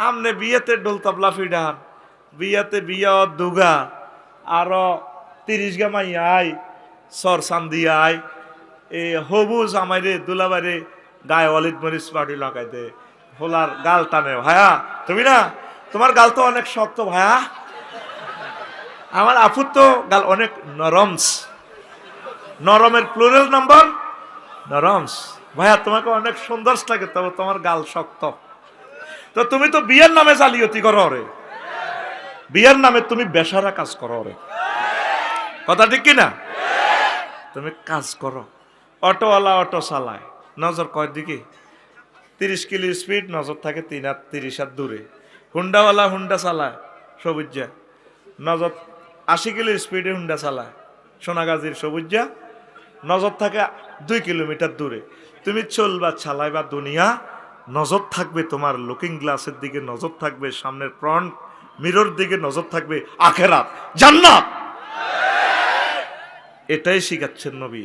আমনে বিয়েতে ডোল তবলা ফিডান, বিয়াতে বিয়া দুগা, আরো 30 গামাই আই সর চান্দি আই, এই হবু জামাইরে দুলাবারে গায়ে অলিদ মরিচ পাউডি লাগাই দে, হোলার গাল টানে। ভাইয়া তুমি না, তোমার গাল তো অনেক শক্ত ভাইয়া, আমার আপুর তো গাল অনেক নরমস, নরমের প্লুরাল নাম্বার নরমস। ভাইয়া তোমাকে অনেক সুন্দর লাগে, তবে তোমার গাল শক্ত। তো তুমি তো বিয়ের নামে জালিয়াতি করো রে, বিয়ের নামে তুমি বেশারা কাজ করো রে, কথা ঠিক কিনা? তুমি কাজ করো, অটোওয়ালা অটো চালায়, নজর কয় দিকে 30 কিলো স্পিড, নজর থাকে 30 হাত দূরে। হুন্ডাওয়ালা হুন্ডা চালায় সবুজা, নজর 80 কিলো স্পিডে হুন্ডা চালায় সোনাগাজীর সবুজা, নজর থাকে 2 কিলোমিটার দূরে। তুমি চলবা চালাইবা দুনিয়া, নজর থাকবে তোমার লুকিং গ্লাসের দিকে, নজর থাকবে সামনের ফ্রন্ট মিরর দিকে, নজর থাকবে আখেরাত জান্নাত। এটাই শিখাচ্ছেন নবী।